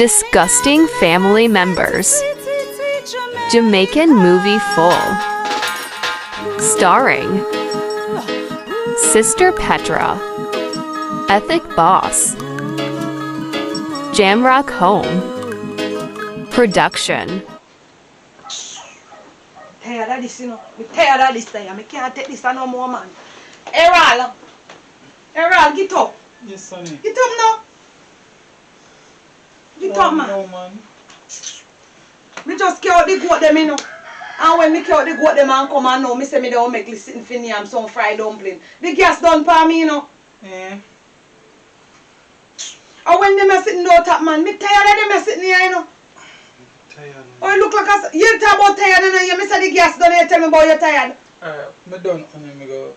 Disgusting family members. Jamaican Movie Full. Starring Sister PETRA, Ethic Boss, Jamrock Home. Production. Tired of this, you know. I'm tired of this thing. I can't take this no more, man. Errol, get up. Yes, sonny. Get up now. Get up, man. No, man. Me just carry out the goat them, you know. And when me carry out the goat them and come and know, me say me don't make listen for me and some fried dumpling. The gas done for me, you know. Yeah. And when them are sitting down top, man, me tired of them are sitting here, you know. Tired, man. Oh, you look like a... You talk about tired, and you say the gas done, you tell me about you tired. Alright, me done and me go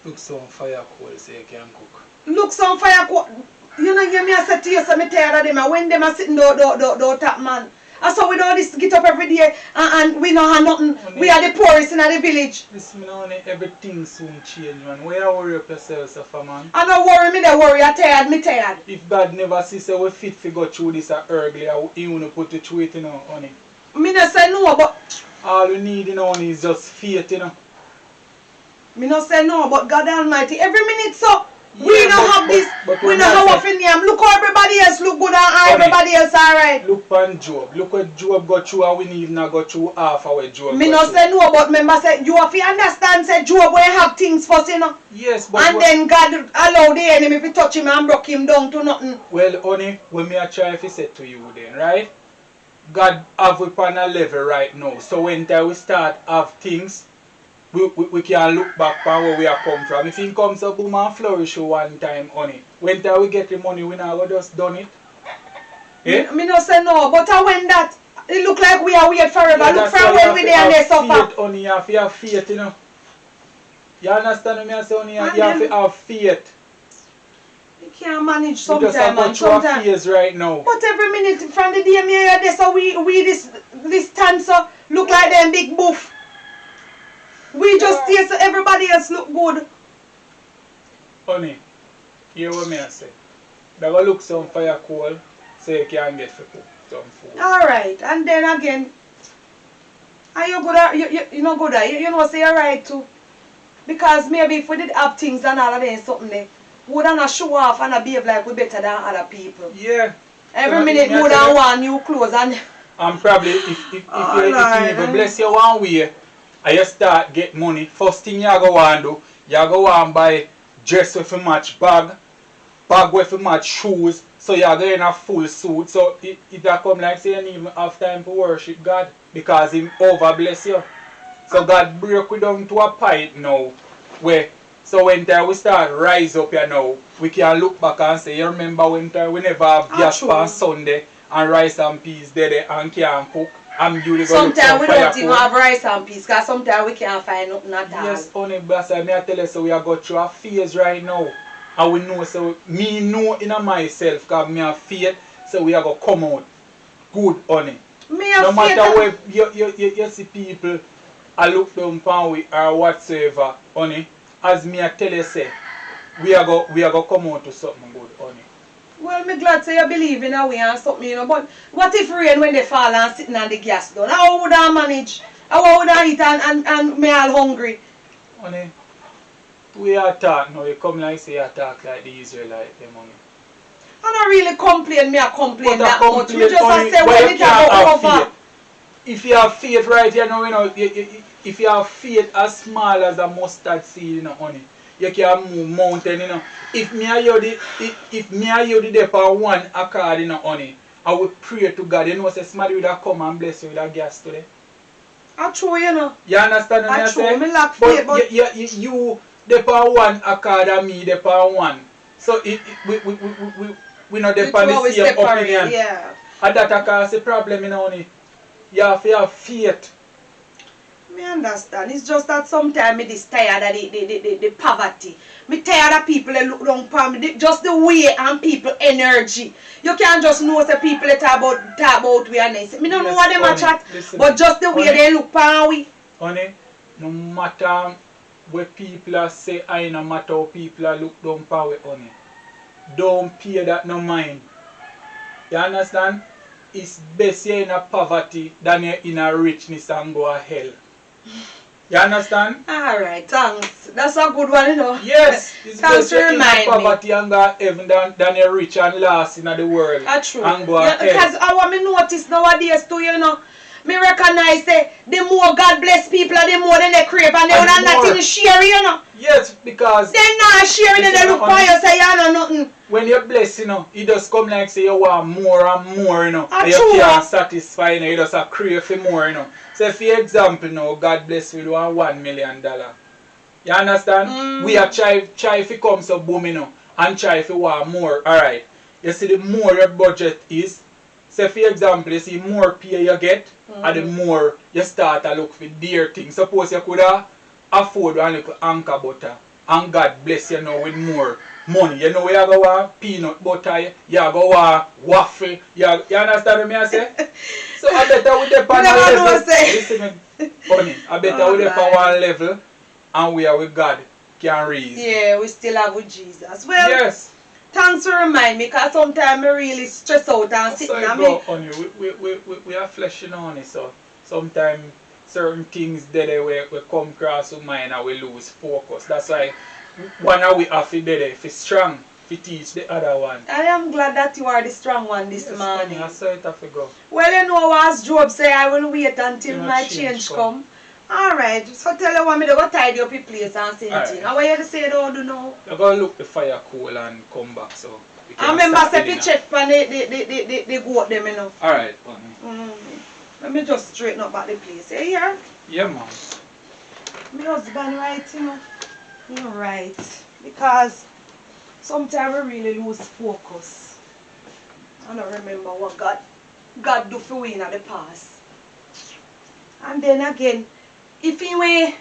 look some fire coal so you can cook. Look some fire coal. You know, hear me I say to you, so me tired of them. And when them are sitting down top, man. And so we don't this get up every day and we don't have nothing. Honey, we are the poorest in the village. Listen, me know everything soon change, man. Why you worry up yourself, Safa, man? I don't worry, me don't worry. I'm tired, me tired. If God never see say we fit to go through this early, He wanna put you through it, you know, honey. Me not say no, but... All you need, you know, honey, is just faith, you know. Me not say no, but God Almighty, every minute so... Yeah, we don't have this, we don't have what in name. Look how everybody else look good and everybody else alright. Look on Job. Look what Job got through and we need not go through half of what Job Me got not through. say no, but remember say you have to understand say Job will have things first, you know. Yes, but and then God allow the enemy to touch him and broke him down to nothing. well, honey, when me a try to say to you then, right? God have we on a level right now. So when time we start have things, we can look back on where we are come from. If it comes up boom and flourish one time, honey. When time we get the money, we not go just done it. Eh? Me not say no, but when that it look like we are wait forever. Yeah, look that's from why when we there and they suffer. faith, honey, you have to have faith, you know. You understand what me I say, honey? You And have to then- have faith. You can't manage We just sometimes have and to through a sometimes. phase right now. But every minute from the day me hear this, so we this dancer look like them big buff. We just stay so everybody else look good. Honey, hear what me I say. They go look some fire coal so you can get for cook some food. Alright, and then again, are you good at, you know good at, you know say you're right too. Because maybe if we did have things and all of them something there, we would not show off and behave like we better than other people. Yeah. Every minute me I we would tell you, want new clothes and and probably if you Alright, even bless you one way and you start get money, first thing you go want do, you go want buy dress with a match bag with a match shoes, so you go in a full suit. So it come like say you don't even have time to worship God because Him over bless you. So God break we down to a point now where so when time we start rise up here now, we can look back and say, you remember when time we never have gas on Sunday and rice and peas there and can't cook and you go sometimes we don't even coal. have rice and peas because sometimes we can't find nothing at all. Yes, honey, boss, I tell you, so we are going through a phase right now. And we know, so me know in myself, because me have faith, so we are going to come out good, honey. Me No have matter where faith. you see people, I look down upon we or whatsoever, honey, as me I tell you, say, we are going to come out to something good, honey. Well, me glad say you believe in a way and something, you know. But what if rain when they fall and sitting on the gas done? How would I manage? How would I eat and me all hungry? Honey, we are talk now, you come like say you talk like the Israelites, them, honey. I don't really complain, me I complain But that I much. Me complain, just honey, say but when you it can't about have over. faith. If you have faith right here now, you know, if you have faith as small as a mustard seed, you know, honey, you can move mountain, you know. If me and you the there for one accord, you know, honey, I will pray to God. You know, say somebody will come and bless you with a gas today. I true, you know. You understand what I I true, say? me lack faith, but you there for one accord and me there for one. So we not there for the same opinion. yeah. And that cause the problem, you know, honey. You have to have faith. Me understand. It's just that sometimes me is tired of the poverty. Me tired of people that look down upon me. Just the way and people energy. You can't just know say people that talk about we and nice. Me don't know what them a chat. Listen, But just the way honey, they look upon we. Honey, no matter what people are say, I no matter how people are look down upon we, honey. Don't pay that no mind. You understand? it's best you're in a poverty than you're in a richness and go to hell. You understand? Alright, thanks. That's a good one, you know. Yes, it's Thanks best to you're in a remind me. poverty and go to heaven than you're rich and last in the world. That's true. And go to Yeah, hell. because I want me notice nowadays too, you know. Me recognize that the more God bless people, the more they crave and they And would not more. even share, you know. Yes, because They not sharing and they look for you say you know nothing. when you're blessed, you know, it just come like say you want more and more, you know. Ah, And you true. can't satisfy, you know, you just a crave for more, you know. So for example, now, God bless you with $1 million. You understand? We are try to come so boom, you know, and try to want more. Alright. You see the more your budget is, say for example, you see more pay you get, and the more you start to look for dear things. Suppose you could afford one little anchor butter, and God bless you now with more money. You know you go want peanut butter, you go want waffle, you understand what I say? So I better with the pan level. Listen me, honey, I better with the pan one level, and we are with God can raise. Yeah, we still have with Jesus. Well, Yes. thanks for remind me, because sometimes I really stress out and sit So and go, me. honey, we are fleshing on it, so sometimes certain things there we come across with mind and we lose focus. That's why one of we have to be there, if it's strong, to teach the other one. I am glad that you are the strong one this Yes, morning. honey, I saw it have to go. Well, you know as Job say, I will wait until You know, my change come. Alright, so tell you what me to go tidy up your place and say anything. How are you to say don't do now? I'm going to look the fire cool and come back, so we can I remember start say the to dinner. check for the goat them, you know. Alright, honey. Let me just straighten up back the place. You hear? Yeah, mom. My husband right, you know. You're right. Because sometimes we really lose focus. I don't remember what God do for we in the past. And then again, if he will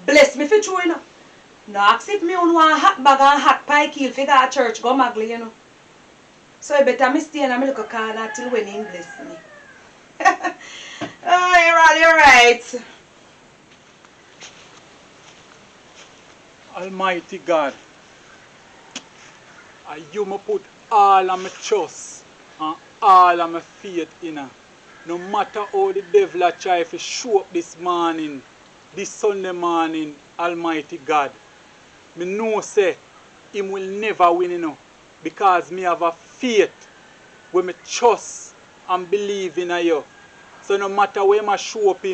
bless me for true, you know. No ask if me on one hot bag and hot pie kill for go to church, go magly, you know. So I better me stay in my little corner till when he bless me. Oh, you're right. Almighty God, you me put all of my trust and all of my faith in her. No matter how the devil a try to show up this morning, this Sunday morning, Almighty God, me know say him will never win, you know, because me have a faith where me trust and believe in you. So no matter where I show up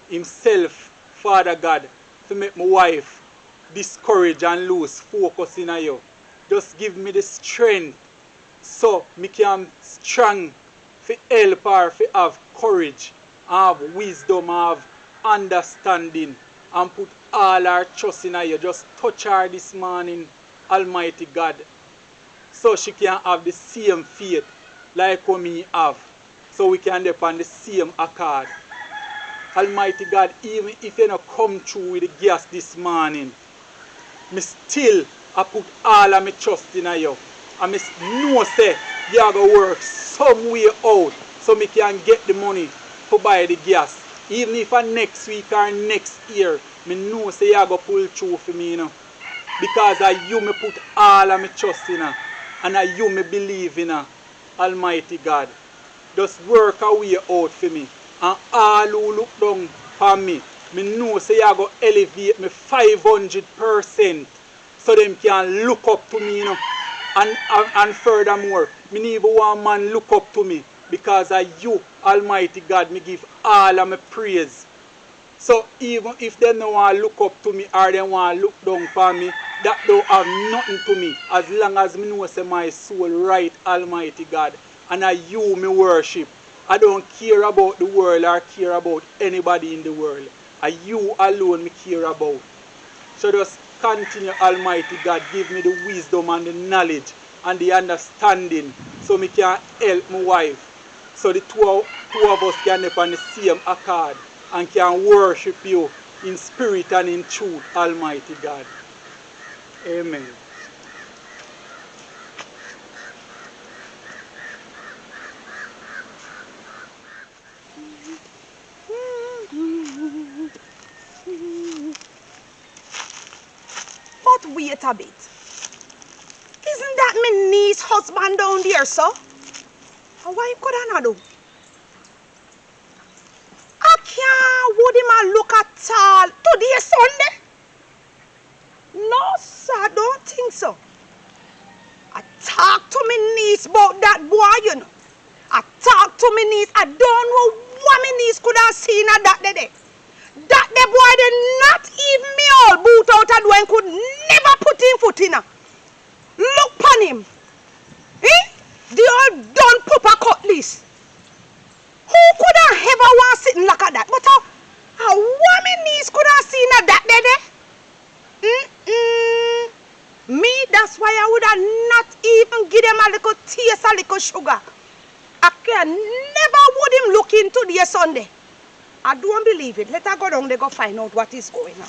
himself, Father God, to make my wife discourage and lose focus in you. Just give me the strength so me can strong for help her, for have courage, have wisdom, have understanding, and put all our trust in you. Just touch her this morning, Almighty God, so she can have the same faith like what me have, so we can depend the same accord. Almighty God, even if you don't come through with the gas this morning, me still I put all of my trust in you. And me know say you are going to work some way out so me can get the money to buy the gas. Even if next week or next year, me know say you are going to pull through for me, you know. Because of you me put all of my trust in her. And of you me believe in her, Almighty God. Just work a way out for me. And all who look down on me, me know say you are going to elevate me 500%. So them can look up to me, you know. And furthermore, me need one man look up to me because of you, Almighty God, me give all of my praise. So even if they don't want to look up to me or they want to look down upon me, that don't have nothing to me as long as me know say my soul right, Almighty God. And I you me worship. I don't care about the world or care about anybody in the world. I you alone me care about. So just continue, Almighty God, give me the wisdom and the knowledge and the understanding so me can help my wife. So the two of us can be on the same accord and can worship you in spirit and in truth, Almighty God. Amen. But wait a bit. Isn't that my niece's husband down there, sir? Why could I not do? would him a look at all today Sunday? No, sir, I don't think so. I talk to my niece about that boy, you know. I talk to my niece. I don't know what my niece could have seen at that day. That the boy did not even me all boot out and when could never put him foot in her. Look upon him. Eh? The old done papa cutlass. Who could have ever want sitting like that? But a woman niece could have seen her that day. Me, that's why I would have not even give them a little taste, a little sugar. I can never would him look into the Sunday. I don't believe it. Let her go down there go find out what is going on.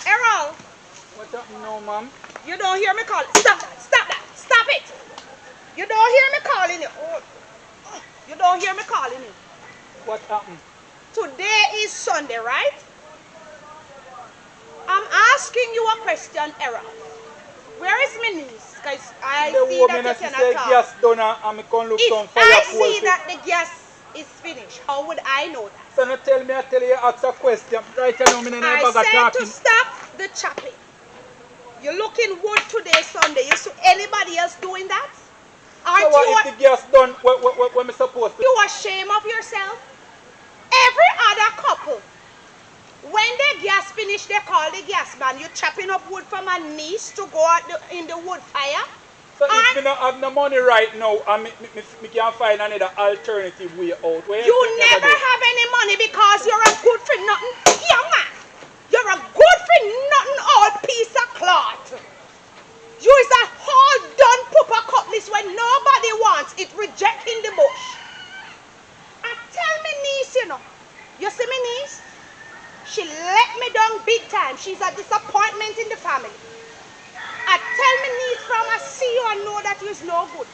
Errol. What's up now, ma'am? You don't hear me calling. Stop it. You don't hear me calling you. You don't hear me calling you. What happened? Today is Sunday, right? I'm asking you a question, Errol. Where is my niece? Because I see that you cannot talk. Gas done and I can look down If fire I coal see that the gas is finished, how would I know that? So no tell me, I tell you, ask a question. Right now, I'm I said to stop the chopping. You're looking wood today, Sunday. You see anybody else doing that? Aren't so you? If the gas done, what am I supposed to do? You ashamed of yourself? Every other couple, when the gas finish, they call the gas man. You're chopping up wood for my niece to go out in the wood fire. So if you don't have no money right now, and me can find another alternative way out. You never have any money because you're a good for nothing young man. You're a good for nothing old piece of cloth. You is a whole done papa cutlass when nobody wants it, rejecting the bush. I tell me niece, you know. You see me niece? She let me down big time. She's a disappointment in the family. I tell me niece from I see you and know that you is no good.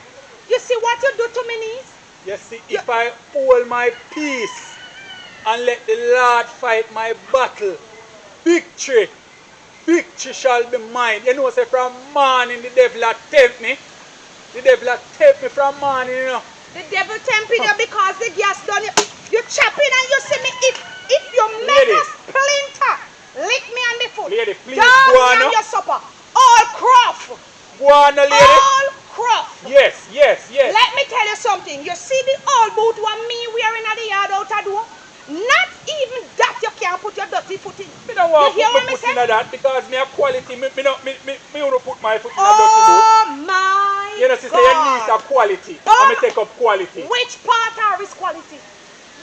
You see what you do to me niece? You see, if I hold my peace and let the Lord fight my battle, victory shall be mine. You know, say from morning the devil a tempt me. The devil a tempt me from morning, you know. The devil tempting you because the gas done you. You chopping and you see me. If you make a splinter, lick me on the foot. Lady, please down go on. on your supper. All cruff. Go on, lady. All cruff. Yes. Let me tell you something. You see the old boot what me wearing at the yard out the door? Not even that you can't put your dirty foot in. I don't want to put my foot in that because me have quality. Me don't put my foot in a dirty boot. Oh my You know, sister, you need a quality. Oh. And me take up quality. Which part are his quality?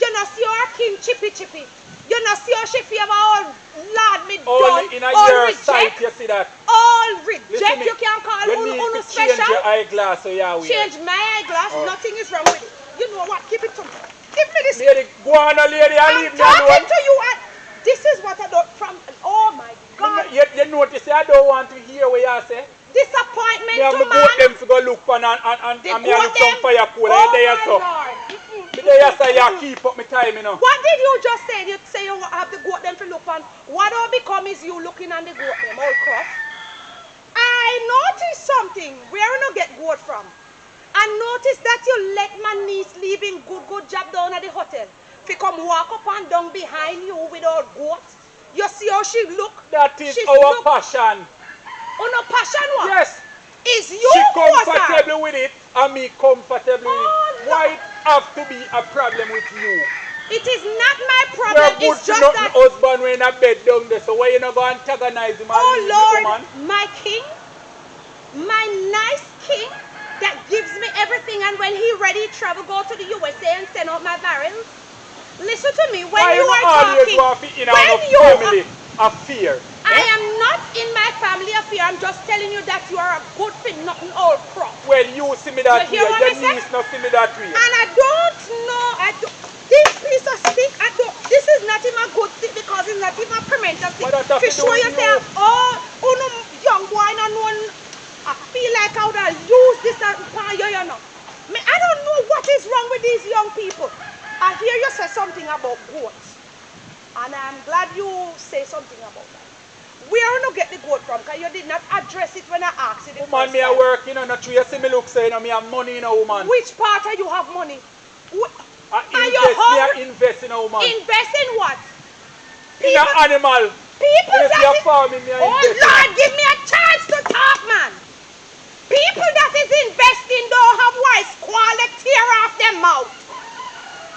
You know, see our king chippy. You know, see how she favor all lad me All done. in a all year reject. sight, you see that. All reject. Listen You can call you uno need to special. change your eyeglass so you are weird. Change my eyeglass. Oh. Nothing is wrong with it. You know what? Keep it to me. Give me this. Lady, go on, lady, and I'm leave me talking alone. to you. And this is what I don't from. Oh my God. You notice I don't want to hear what you say. Disappointment Me have to to go man. them to go look for and They me look goat some them. fire cool. Oh There my so. Lord. There say you keep up my time, you know. What did you just say? You say you have to goat them to look on. What all become is you looking on the goat them, all crop. I noticed something. Where you get goat from? I noticed that you let my niece leaving good job down at the hotel. If come walk up and down behind you with all goat. You see how she look? That is She's our passion. Oh no, passion what? Yes. Is you She goat, sir? comfortable with it and me comfortable with Oh, it. Why it have to be a problem with you? It is not my We're problem. good It's to just not that. husband when in a bed down there. So why you not go antagonize him and Oh leave the Lord, woman? my king, my nice king that gives me everything, and when he ready travel go to the USA and send out my barrels. Listen to me, when Why you are always talking, want to fit in when our you family affair? I am not in my family affair. I'm just telling you that you are a good for nothing old crop. Well, you see me that You way. hear what Your I say? niece not see me that way. And I don't know, this piece of stick, this is not even a good stick because it's not even a pimento stick. What does that To have to do show with yourself, you? oh, no young boy, I feel like I would have used this upon you, you know. I don't know what is wrong with these young people. I hear you say something about goats. And I'm glad you say something about that. Where you get the goat from? Because you did not address it when I asked you the Woman, first me a time. work, you know, not true. You see me look say, you know, me have money in a woman. Which part of you have money? I Are you invest, me hungry? a invest in a woman. Invest in what? In an animal. People If that you're is, farming, me a oh invest in Lord, give me a chance to talk, man. People that is investing don't have wise squalor tear off their mouth.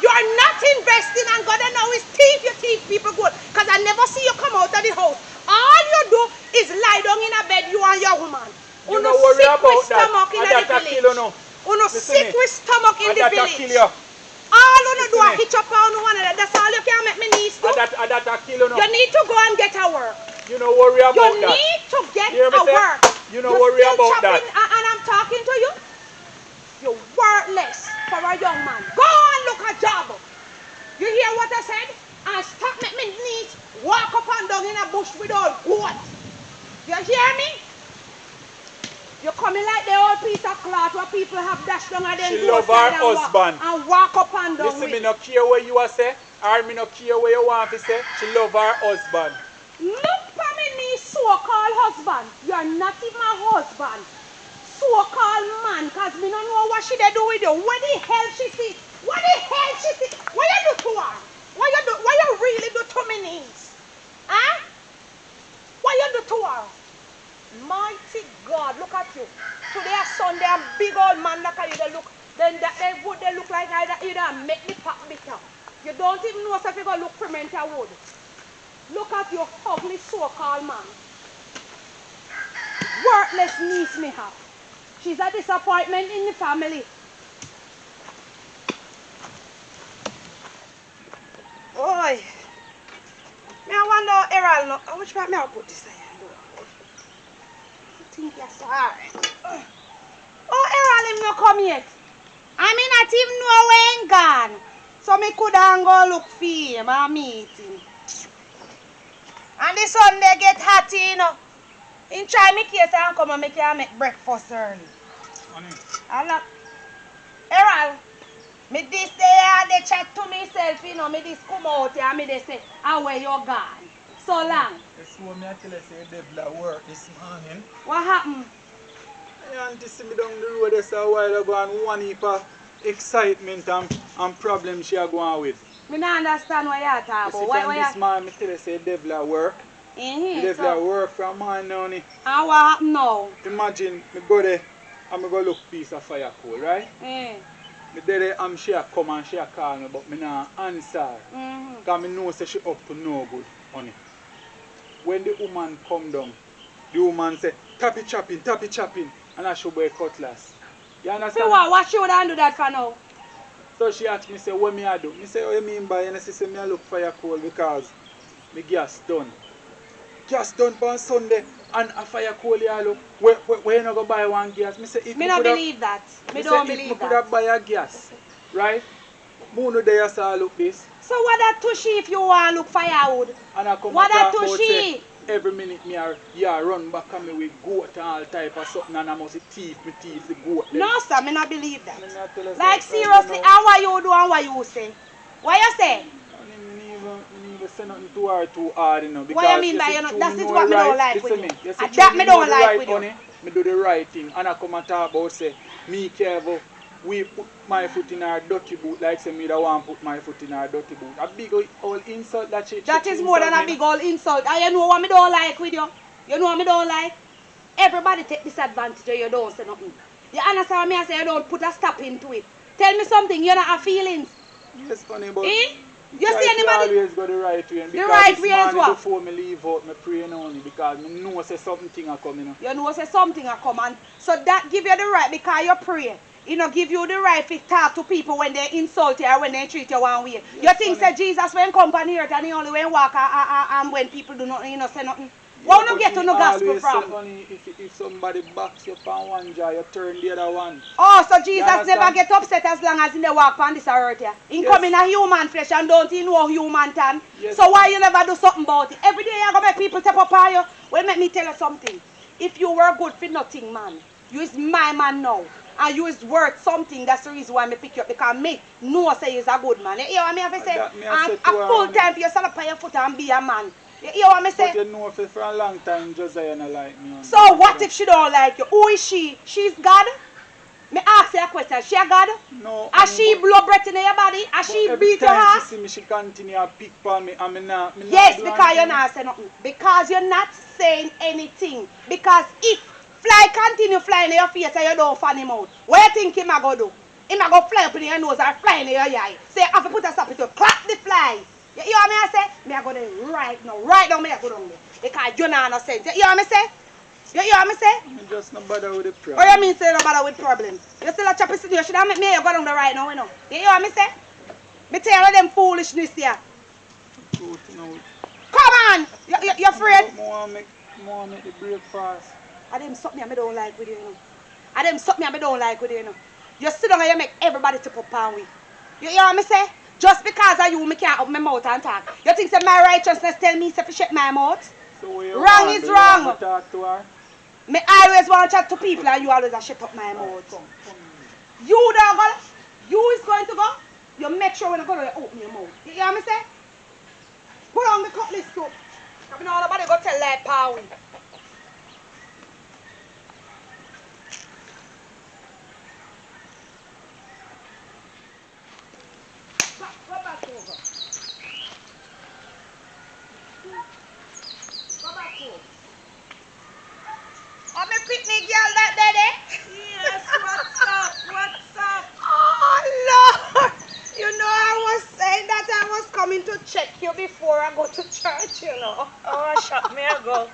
You are not investing and God know is thief. You thief people good. Because I never see you come out of the house. All you do is lie down in a bed, you and your woman. You don't worry sick about with that. stomach in And the that village. kill you no. Sick with stomach in And the that village. kill you. All you do Listen is hitch up on one another. That's all you can make me niece do. And that kill you no. You need to go and get a work. You don't worry about You that. need to get You hear me a say? work. You don't worry still about that. chopping, and I'm talking to you. You're worthless for a young man. Go and look a job. You hear what I said? And stop make me knees walk up and down in a bush without goat. You hear me? You're coming like the old piece of cloth where people have dashed down and then She go love her outside husband. and walk up and down Listen, with me no care what you a say, or me no care what you want to say. She love her husband. Look for me, so-called husband. You're not even a husband. So-called man, because me don't know what she they do with you. What the hell she see? What the hell she see? What you do to her? What you really do to me niece? Huh? What you do to her? Mighty God, look at you. Today is Sunday, a big old man like you they look. Then that they look like either make the pop bitter. You don't even know if you go look for mental wood. Look at your ugly so-called man. Worthless niece me have. She's a disappointment in the family. Oi. Me I wonder Errol no. Which part me I put this there? I think you're sorry. Oh, Errol him no come yet. I mean not even know where he gone. So me coulda go look for him and meet him. And the Sunday get hot, you know. In try me case and come and make breakfast early. Honey. Allah. Errol, me this day they chat to myself, you know, me this come out here and me they say, how where you gone? So long. That's what me I tell you say devil at work this morning. What happened? I auntie see me down the road just a while ago and one heap of excitement and problems she are going with. Me not understand what you're talking You about. see from this man, me tell you say devil at work. Mm-hmm. The devil at work from mine now. And what happened now? Imagine me go there and me go look piece of fire coal, right? Mm. Me there and she a come and she a call me but me not answer. Mm-hmm. Because me know say she up to no good, honey. When the woman come down, the woman say, tap it chopping, and I show boy cutlass. You understand? So what should I do that for now? So she asked me, say, what me I do? Me say, what you mean by, and she say, me I look fire coal because me gas done. Gas done for Sunday, and a fire coal you look. Where you not go buy one gas? Me say, if Me you don't coulda- believe that. Me Me don't say, if believe me coulda that. buy a gas, right? Moon there say look this. So what that to she if you want to look firewood? And I come What and that talk to about she? say, every minute me are run back at me with goat and all type of something and I must thief the goat. them. No sir, me not believe that. Me not tell you Like say, seriously, no. and what you do and what you say? What you say? Me never say nothing too hard too hard, you know. Because What you mean by see, you know, true, that me is know what me don't right. like Listen with me. you. See, And true, that me know don't the like right, with you. honey. Me do the right thing and I come and talk about say me careful. We put my foot in our dirty boot like say me the one put my foot in our dirty boot. A big old insult that she That is more than a big old insult. And you know what me don't like with you? You know what me don't like? Everybody take disadvantage of you don't say nothing. You understand what me I say? You don't put a stop into it. Tell me something, you don't have feelings. Yes, funny, but Eh? You try see to anybody? always go the right way. And The because right this way as morning what? before me leave out, me praying only because me know say something are coming. You know say something a come and so that give you the right because you pray. You know give you the right to talk to people when they insult you or when they treat you one way. Yes, You think honey. say Jesus when come on earth and he only when walk and when people do nothing, you know say nothing. Why Yeah, not but get to me no gospel always from? say, honey, if somebody backs you on one jaw, you turn the other one. Oh, so Jesus understand? never get upset as long as he dey walk on this earth here. He Yes. come in a human flesh and don't he know human tan? Yes. So why you never do something about it? Every day you go make people step up on you. Well, let me tell you something. If you were good for nothing, man, you is my man now. and you is worth something. That's the reason why me pick you up, because me know say you's a good man. You hear what me have to say? And a full time for you stand up on your foot and be a man. You hear what me say? But you know if for a long time Josiah not like me. So what if she don't like you? Who is she? She's God? Me ask you a question. She a God? No. Has she blow breath in your body? Has she beat your heart? ass? She see me, she continue to pick on me and me not. Yes, because you're not saying nothing. Because you're not saying anything. Because if fly continue flying in your face and you don't fan him out, what you think him a go do? Him a go fly up in your nose or fly in your eye. Say, I have to put a stop it to clap the fly. You hear what me I say? Me a go there right now. Right now me a go down there. Because you're not no sense. You hear what me say? You hear what me say? I'm just not bother with the problem. What you mean say no bother with problems? You still a choppy situation. You should have make me go down there right now, you know. You hear what me say? Me tell you them foolishness here. Truth, you know. Come on! You afraid? More make the breakfast. And them something I don't like with you, you know. And them something I don't like with you, you know. You sit down and you make everybody tip up on we. You hear what me say? Just because of you, me can't open my mouth and talk. You think that my righteousness tell me to shut my mouth? So wrong is wrong. Talk to her? Me always want to chat to people and you always shut up my mouth. Come. You don't go. You is going to go. You make sure when you go to open your mouth. You hear me say? Put on the cutlass too. I mean, nobody go tell like Powie. Go back over. Go back over. Oh, me picnic girl that day? Yes, what's up? What's up? Oh, Lord. You know, I was saying that I was coming to check you before I go to church, you know. Oh, shut me a go.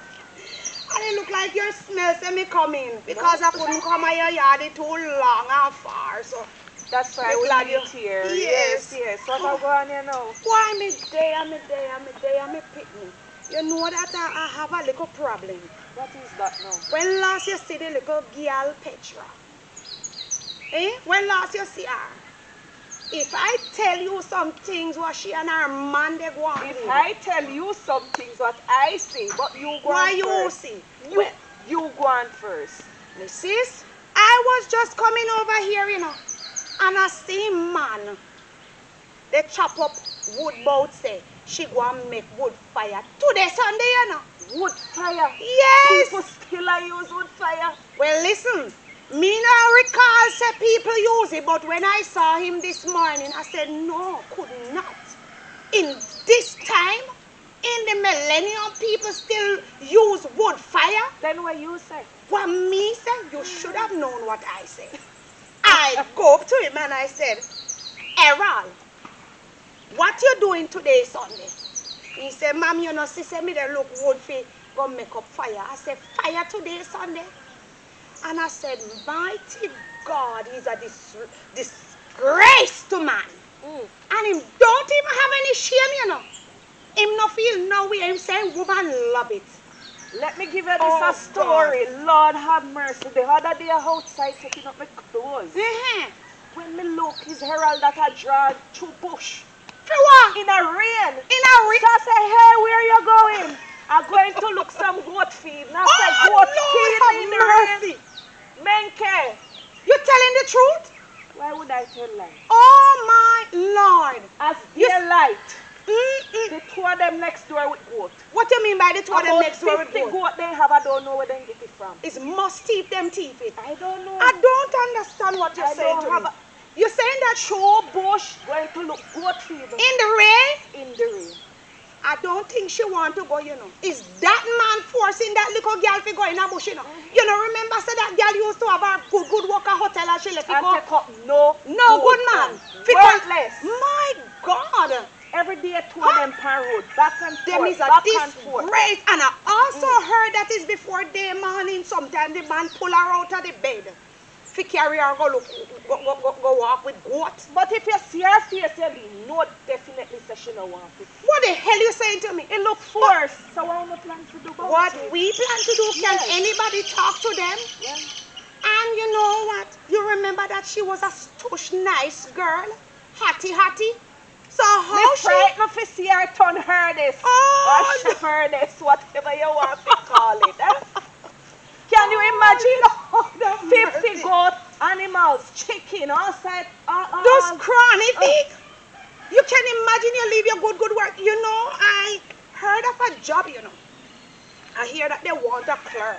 And it look like your smell say me coming because I couldn't come at your yard too long and far, so. That's why Me we glad meet here. Yes. Yes. What I go on here now? Why me there, me picnic? You know that I have a little problem. What is that now? When last you see the little girl Petra? When last you see her? If I tell you some things what she and her man they go on If with, I tell you some things what I see, but you go why on you first. see? You go on first. Mrs. I was just coming over here, you know, and I see man. They chop up wood boat say she go and make wood fire today Sunday, you know. Wood fire. Yes. People still a use wood fire. Well, listen. Me not recall say people use it, but when I saw him this morning, I said, no, could not. In this time, in the millennium, people still use wood fire. Then what you say? What me say? You should have known what I said. I go up to him and I said, Errol, what you doing today, Sunday? He said, Ma'am, you know, she said me they look wood for go make up fire. I said, fire today, Sunday? And I said, mighty God, he's a disgrace to man. And him don't even have any shame, you know. Him no feel no way. Him saying woman love it. Let me give you this a story. God. Lord have mercy. The other day I outside taking up my clothes. When me look, his herald that I draw through bush. For what? In a rain. In a rain? So I say, hey, where you going? I'm going to look some goat feed. And I said, goat feed in the rain. Menke. You telling the truth? Why would I tell lies? Oh my Lord. As their light. Mm-mm. The two of them next door with goat. What you mean by the two of them About next door with 50 goat? goat they have, I don't know where they get it from. It's must teeth them teeth it. I don't know. I don't understand what you're I saying don't to have me. a- You're saying that Show bush going to look goat feed in the rain? in the rain. I don't think she want to go, you know. Is that man forcing that little girl to go in a bush, you know? You know, remember, so that girl used to have a good work at hotel and she left to And go. take up no Good man. Worthless. My God. Every day two of them pan road, back and Them forth, is a back and forth. disgrace. And I also heard that is before day morning, sometimes the man pull her out of the bed. Fi carry her go walk with goat. But if you see her face, you know definitely say she no want it. What the hell you saying to me? It look forced. So what we plan to do about What it? we plan to do, can Yes. anybody talk to them? Yeah. And you know what? You remember that she was a stush nice girl? Hattie. So how Me she... frightened if you see her turn her this. Oh, Or her this, whatever you want to call it. Eh? Can you imagine? Oh, 50 goat animals, chicken, outside. Those cranny things. You can imagine you leave your good work. You know, I heard of a job, you know. I hear that they want a clerk.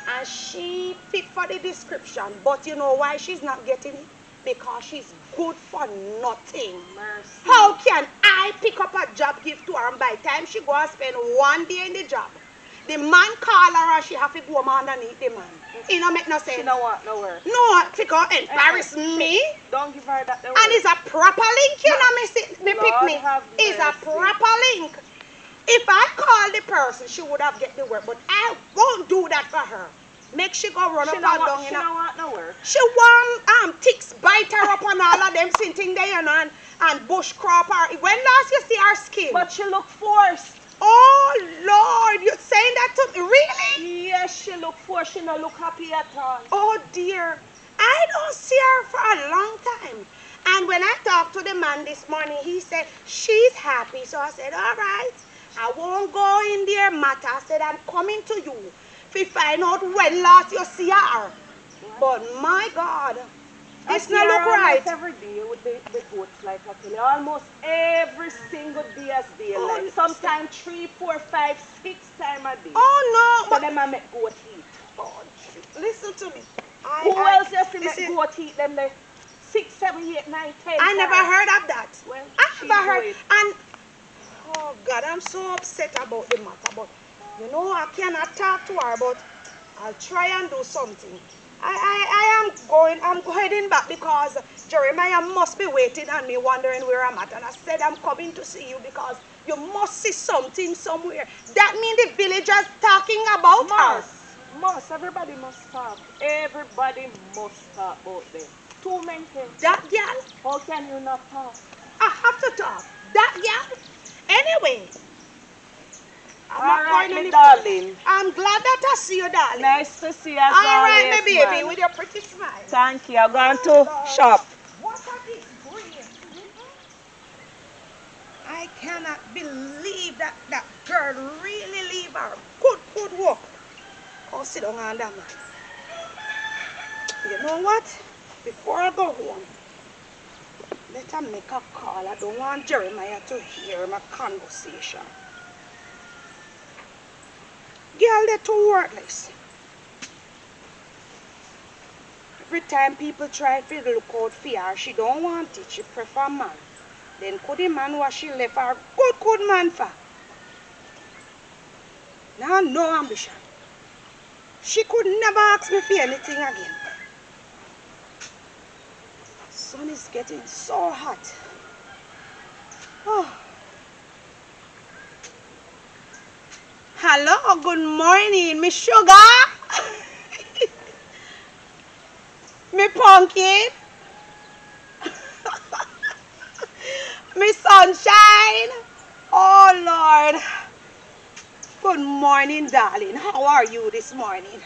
And she fit for the description. But you know why she's not getting it? Because she's good for nothing. Mercy. How can I pick up a job, give to her, and by the time she go and spend 1 day in the job, the man call her and she have to go underneath the man. It don't make no sense. She don't want no work. No, pick her embarrass me. Don't give her that. And it's a proper link, you know, me pick me. It's a proper link. If I call the person, she would have get the work, but I won't do that for her. Make she go run up and down. She don't want no work. She want ticks bite her up on all of them sitting there, you know, and bush crop her. When last you see her skin? But she look forced. Oh Lord, you saying that to me? Really? Yes, she look forced. She don't look happy at all. Oh dear, I don't see her for a long time. And when I talked to the man this morning, he said she's happy. So I said, all right, I won't go in there, matter. I said, I'm coming to you to find out when last you see her. But my God, this not look right. Every day with the goats, like I tell you, almost every single day as daylight. Sometimes 3, 4, 5, 6 times a day. Oh no! So them I make goat eat. Oh, listen to me. Who else has to make goat eat them? Like 6, 7, 8, 9, 10. I never heard of that. Well, I never heard. And oh God, I'm so upset about the matter. But you know, I cannot talk to her. But I'll try and do something. I'm heading back because Jeremiah must be waiting on me, wondering where I'm at. And I said, I'm coming to see you because you must see something somewhere. That means the villagers talking about her. Everybody must talk. Everybody must talk about them. Too many things. That girl? How can you not talk? I have to talk. That girl? Anyway. All right, my darling. I'm glad that I see you, darling. Nice to see you as all right, always, my baby, man. with your pretty smile. Thank you. I'm going to shop. What are these green? I cannot believe that that girl really leave her good work. Oh, sit down on that man. You know what? Before I go home, let her make a call. I don't want Jeremiah to hear my conversation. Girl, they're too worthless. Every time people try to look out for her, she don't want it. She prefer man. Then could the man what she left her good man for? Now no ambition. She could never ask me for anything again. The sun is getting so hot. Oh. Hello, good morning, Miss Sugar. Me pumpkin. Me sunshine. Oh Lord. Good morning, darling. How are you this morning?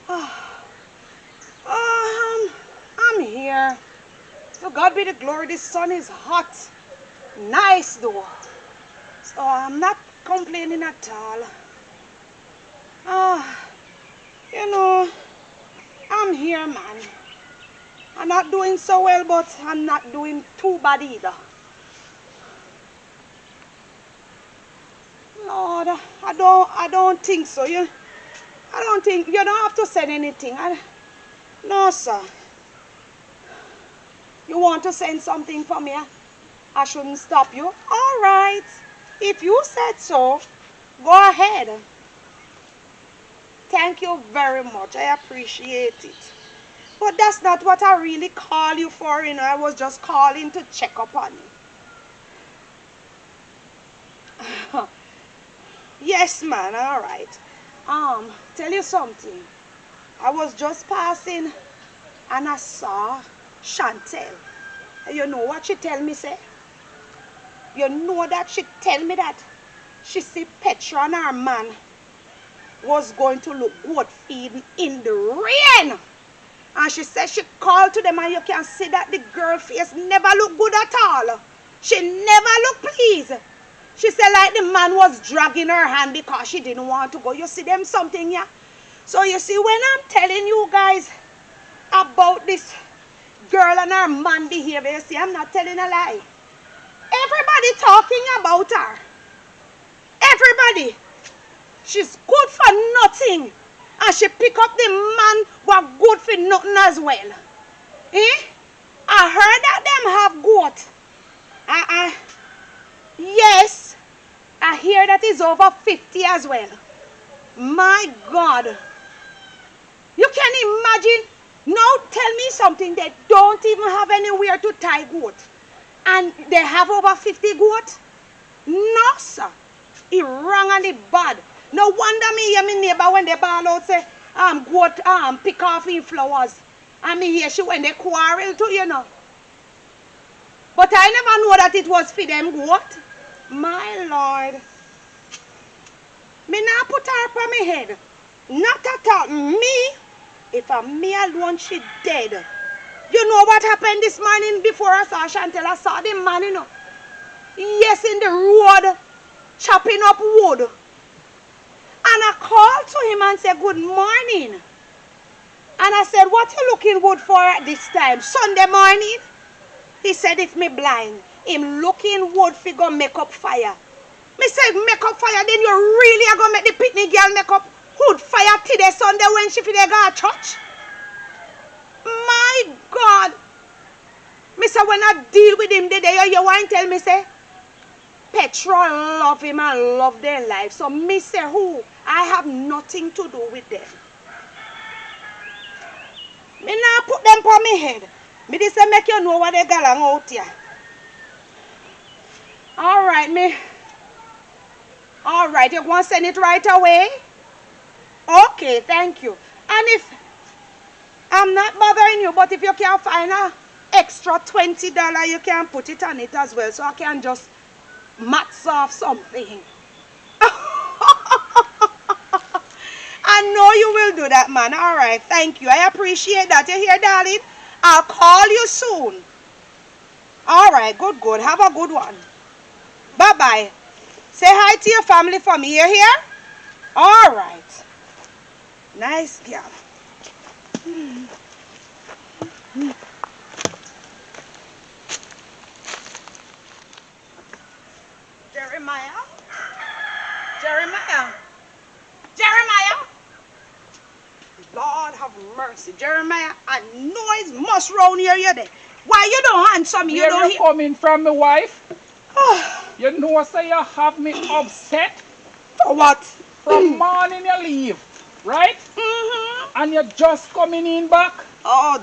I'm here. To God be the glory. The sun is hot. Nice though. So I'm not complaining at all. You know, I'm here, man. I'm not doing so well, but I'm not doing too bad either. Lord, I don't think so. I don't think you don't have to send anything. No, sir. You want to send something for me? I shouldn't stop you. All right. If you said so, go ahead. Thank you very much. I appreciate it. But that's not what I really call you for, you know. I was just calling to check up on you. Yes, man. All right. Tell you something. I was just passing and I saw Chantel. You know what she tell me, say? You know that she tell me that she see Petra and her man was going to look goat feeding in the rain. And she said she called to them and you can see that the girl face never look good at all. She never look pleased. She said like the man was dragging her hand because she didn't want to go. You see them something, yeah? So you see, when I'm telling you guys, about this girl and her man behavior. See, I'm not telling a lie. Everybody talking about her. Everybody. She's good for nothing. And she pick up the man who good for nothing as well. Eh? I heard that them have goat. Yes. I hear that is over 50 as well. My God. You can imagine. Now tell me something. They don't even have anywhere to tie goat. And they have over 50 goat? No, sir. It wrong and it bad. No wonder me hear my neighbor when they ball out say, goat pick off in flowers. And me hear she when they quarrel too, you know. But I never know that it was for them goat. My Lord. Me not put her upon my head. Not at all. Me, if I'm me alone, she dead. You know what happened this morning before I saw Chantel? I saw the man, you know. Yes, in the road, chopping up wood. And I called to him and said, good morning. And I said, what you looking wood for at this time? Sunday morning? He said, if me blind, him looking wood for go make up fire. Me said, make up fire, then you really are going to make the picnic girl make up wood fire today Sunday when she feel they go to church? My God. Me say, when I deal with him today, you want to tell me, say, Petra love him and love their life. So me say, who? I have nothing to do with them. Me now put them on my head. Me just say, make you know what they got out here. All right, me. All right, you want to send it right away? Okay, thank you. And if I'm not bothering you, but if you can find an extra $20, you can put it on it as well, so I can just mats off something. I know you will do that, man. All right, thank you. I appreciate that. You hear, darling? I'll call you soon. All right, good. Have a good one. Bye-bye. Say hi to your family for me. You hear? All right. Nice girl. Jeremiah? Lord have mercy. Jeremiah, I know it's must round here you there. Why you don't answer me? You Where don't you coming from, my wife? Oh, You know, say you have me upset. for what? From morning you leave, right? And you're just coming in back. Oh,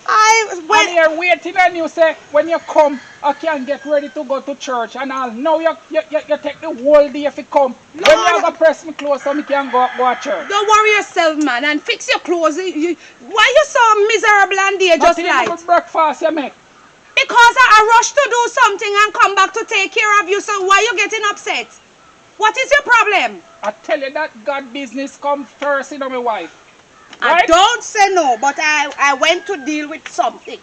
And you're waiting and you say, when you come, I can get ready to go to church. And I'll know you take the whole day if you come. When you go press me close so me can go to church. Don't worry yourself, man, and fix your clothes. Why you so miserable and there just like? What breakfast you make? Because I rush to do something and come back to take care of you, so why you getting upset? What is your problem? I tell you that God business come first, you know, my wife. Right? I don't say no, but I went to deal with something.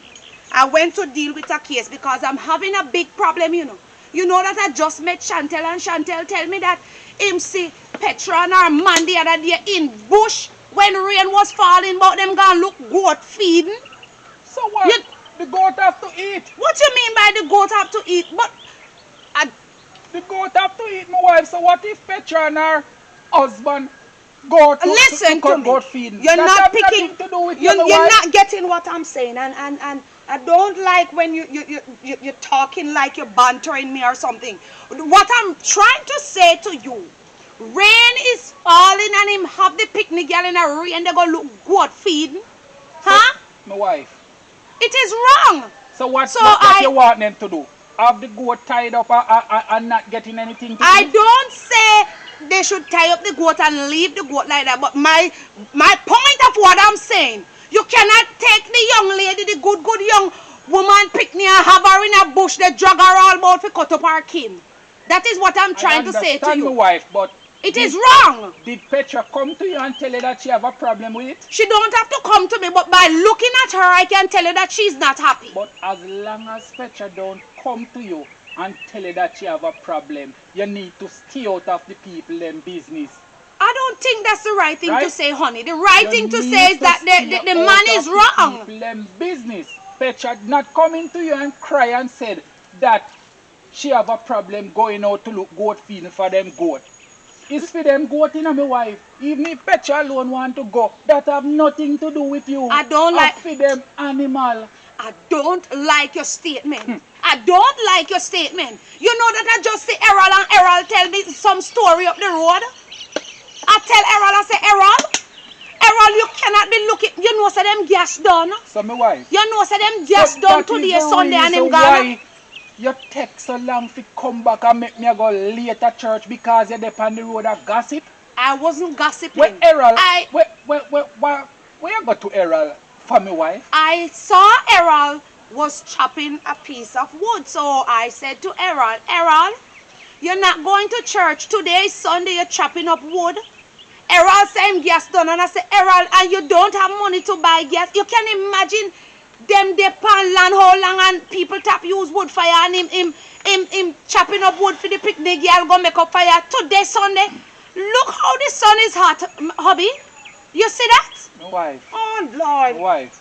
I went to deal with a case because I'm having a big problem, you know. You know that I just met Chantel and Chantel tell me that him see Petra and her man the other day in bush when rain was falling, but them gonna look goat feeding. So what? The goat have to eat. What you mean by the goat have to eat? But the goat have to eat, my wife. So what if Petra and her husband go to listen to me. goat feeding? You're That not have picking. nothing to do with You're you, my wife. not getting what I'm saying, and I don't like when you're talking like you're bantering me or something. What I'm trying to say to you, rain is falling and him have the picnic girl in a rain. They go look goat feeding, huh? My wife. It is wrong. So what you want them to do? Have the goat tied up and not getting anything to I eat? don't say they should tie up the goat and leave the goat like that. But my point of what I'm saying, you cannot take the young lady, the good young woman, picnic and have her in a bush, they drag her all about to cut up her kin. That is what I'm trying to say to you. My wife, but it is wrong. Did Petra come to you and tell you that she have a problem with it? She don't have to come to me, but by looking at her, I can tell you that she's not happy. But as long as Petra don't come to you and tell you that she have a problem, you need to stay out of the people them business. I don't think that's the right thing to Right? say, honey. The right You thing to need say is to that stay the out man is of wrong. People them business. Petra not coming to you and cry and said that she have a problem going out to look goat feeding for them goat. It's for them goat in my wife. Even if Petra alone want to go, that have nothing to do with you. I don't like- for them animal. I don't like your statement. I don't like your statement. You know that I just see Errol and Errol tell me some story up the road. I tell Errol, I say, Errol, you cannot be looking. You know, say them gas done. So my wife. You know, say them gas But done that is today, the Sunday, and reason them gone. why you take so long to come back and make me go late at church because you're there on the road of gossip. I wasn't gossiping. Where Errol? I Where you go to Errol for my wife? I saw Errol was chopping a piece of wood. So I said to Errol, you're not going to church today, Sunday, you're chopping up wood. Errol said him gas done, and I said, Errol, and you don't have money to buy gas. You can imagine them they pan land how long and people tap use wood fire and him chopping up wood for the picnic girl go make up fire today Sunday. Look how the sun is hot, hubby. You see that? My wife. Oh Lord. My wife.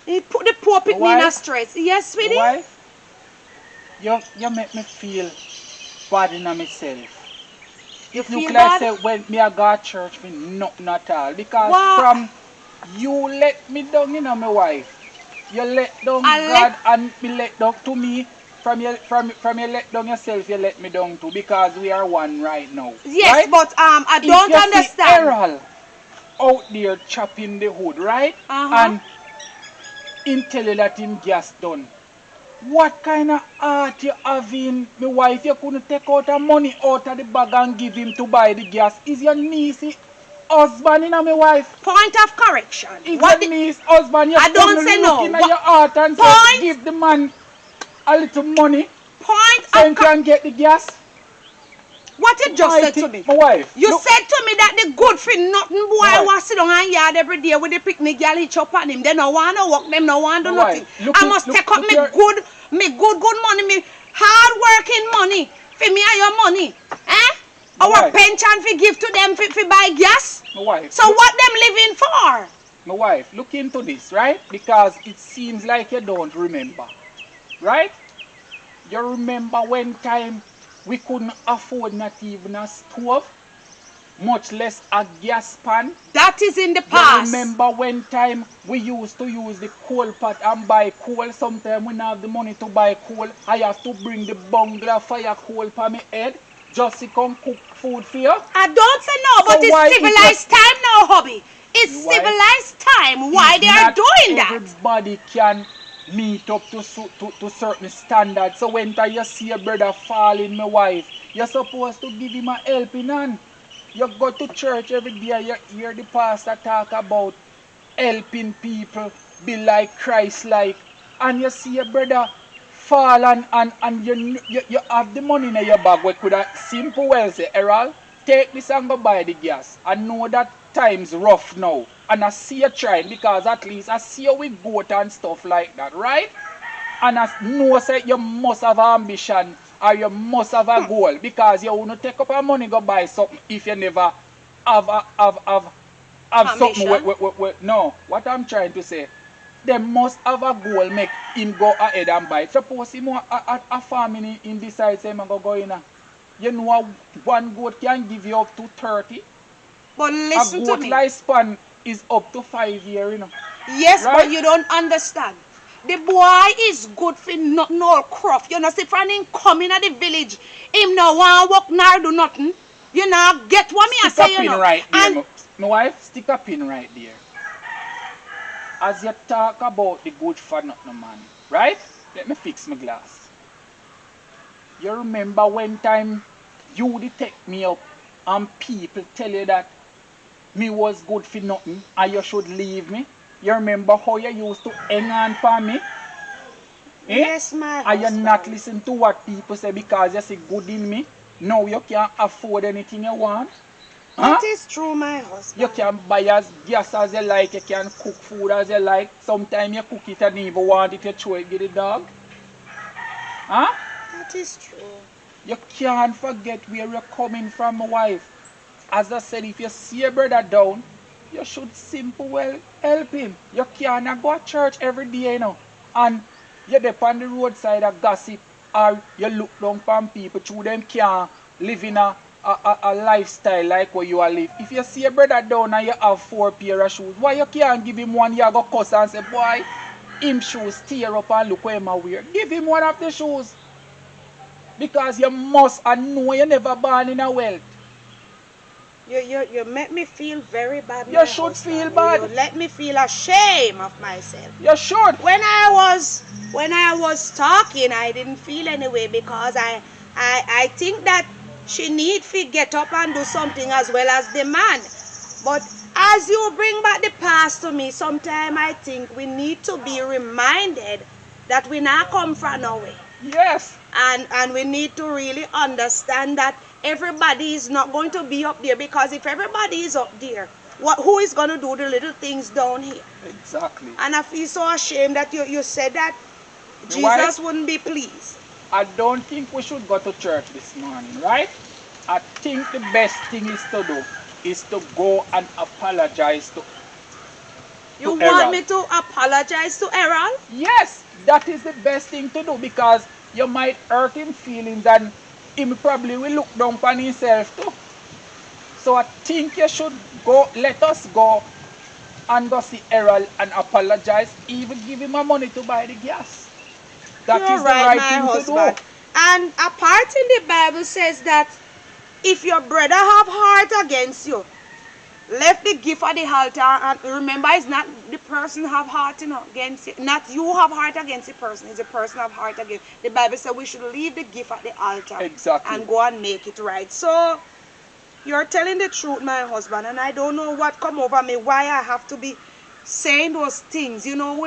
He put the poor picnic in a stress. Yes, sweetie? My wife. You make me feel bad in myself. You Look feel like bad? say when me I go to church for nothing at all. Because Wow. from you let me down, my wife. You let down God and me let down to me. From you let down yourself, you let me down too. Because we are one right now. Yes, right? but I don't If you understand. see Errol out there chopping the wood, right? And him tell you that him gas done. What kind of heart you having, my wife? You couldn't take out the money out of the bag and give him to buy the gas. Is your niece husband, my wife? Point of correction. Is What your niece husband? You I don't couldn't say look no. in What- your heart and Point. say, give the man a little money point so he of can get the gas? what you just said to me? My wife. You look, said to me that the good for nothing boy Right. was sit down and yard every day with the picnic girl hitch up on him. They no want to work, them no want to do Right. nothing. Look I it- must look- take up look me your- good money, me hard working money for me and your money. Eh? Our Right. pension for give to them for buy gas. my wife. So what them living for? My wife, look into this, right? Because it seems like you don't remember. Right? You remember when time we couldn't afford not even a stove, much less a gas pan? That is in the You past. remember when time we used to use the coal pot and buy coal? Sometimes we don't have the money to buy coal. I have to bring the bungalow fire coal for my head just to come cook food for you. I don't say no, but So why it's it civilized time now, hubby. It's Why? civilized time. Why they are Not doing that? everybody can meet up to certain standards. So when you see a brother falling, my wife, you're supposed to give him a helping hand. You go to church every day, you hear the pastor talk about helping people be like Christ-like. And you see a brother fall and you have the money in your bag. We could have simple well say, Errol, take this and go buy the gas. I know that time's rough now. And I see you trying because at least I see you with goat and stuff like that, right? And I know say you must have ambition or you must have a goal because you won't take up your money go buy something if you never have something. No, what I'm trying to say, they must have a goal make him go ahead and buy it. Suppose him a farming in decide say him go in. You know one goat can give you up to 30. But listen A to goat me. lifespan is up to 5 years, you know. Yes, Right? but you don't understand. The boy is good for nothing all cruff. You know, see, friend him coming at the village, him no want work nor do nothing. You know, get what me I Stick a say, you pin know. right there, And my wife. Stick a pin right there. As you talk about the good for nothing man, right? Let me fix my glass. You remember when time you did take me up and people tell you that me was good for nothing and you should leave me? You remember how you used to hang on for me? Eh? yes, my And you husband. not listen to what people say because you see good in me? Now you can't afford anything you want? Huh? That is true, my husband. You can buy as gas as you like, you can cook food as you like. Sometimes you cook it and even want it, you throw it, give the dog. Huh? That is true. You can't forget where you're coming from, my wife. as I said, if you see your brother down, you should simple well help him. You can't go to church every day, you know, and you're there on the roadside a gossip, or you look down upon people through them can't live in a lifestyle like what you are live. If you see your brother down and you have 4 pair of shoes, why you can't give him one? You go cuss and say, boy, him shoes tear up and look where him a wear. Give him one of the shoes. Because you must know you never born in a wealth. You make me feel very bad. You should husband. Feel bad. You let me feel ashamed of myself. You should. When I was talking, I didn't feel anyway because I think that she need to get up and do something as well as the man. But as you bring back the past to me, sometimes I think we need to be reminded that we not come from nowhere. Yes. And we need to really understand that everybody is not going to be up there, because if everybody is up there, who is going to do the little things down here? Exactly. And I feel so ashamed that you said that Jesus wouldn't be pleased. I don't think we should go to church this morning, right? I think the best thing is to do is to go and apologize to You want Errol. me to apologize to Errol? Yes, that is the best thing to do, because you might hurt him feelings and him probably will look down on himself too. So I think you should go, let us go and go see Errol and apologize, even give him money to buy the gas. That You're is the right my thing husband. to do. And a part in the Bible says that if your brother have heart against you, left the gift at the altar, and remember, it's not the person have heart against you, not you have heart against the person, it's the person have heart against. The Bible says we should leave the gift at the altar. Exactly. And go and make it right. So you're telling the truth, my husband, and I don't know what come over me, why I have to be saying those things. You know,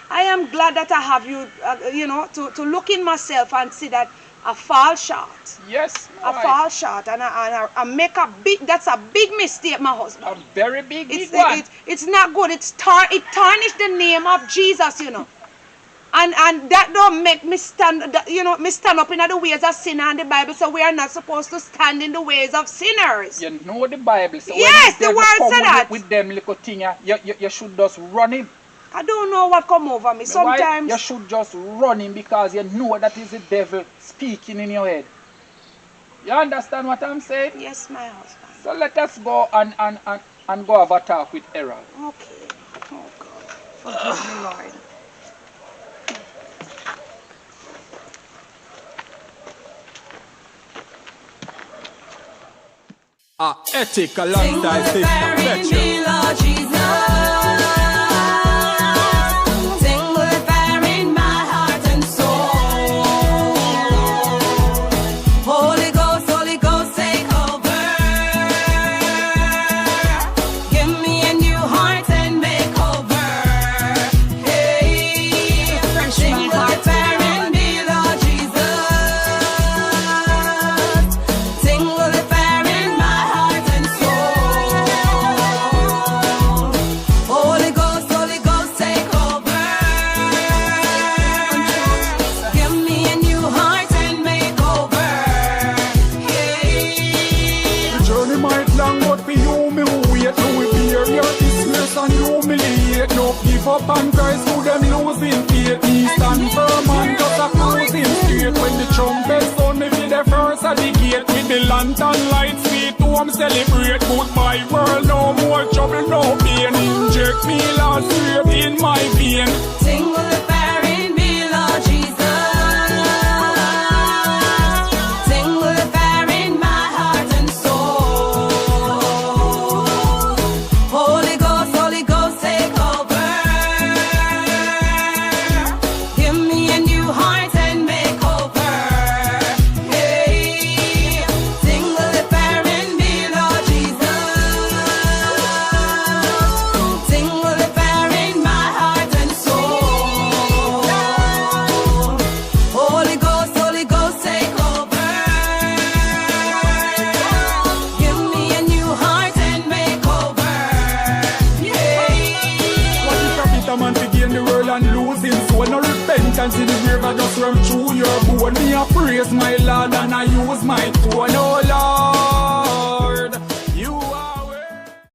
I am glad that I have you, you know, to look in myself and see that I fall short. Yes, I fall short, and I make a big, that's a big mistake, my husband. A very big one. It's not good. It tarnished the name of Jesus, you know. And that don't make me stand, you know, me stand up in the ways of sinner, and the Bible says we are not supposed to stand in the ways of sinners. You know the Bible. So yes, the word said that. With them little thing, you should just run him. I don't know what come over me. Sometimes you should just run him, because you know that is the devil speaking in your head. You understand what I'm saying? Yes, my husband. So let us go and go have a talk with Errol. Okay. Oh God. Forgive me, Lord. Ethical alongside PETRA. Up and Christ who them losing faith. He stand firm and just a cruising straight. When the trumpet sound, me be the first at the gate. With the lantern lights, sweet home celebrate. Goodbye world, no more trouble, no pain. Inject me last straight in my vein. Sing with the fire in me, Lord Jesus. Sing with the fire in my heart and soul. Holy Ghost, take over. See the river just run through your bone. Me I praise my Lord and I use my tone, oh Lord.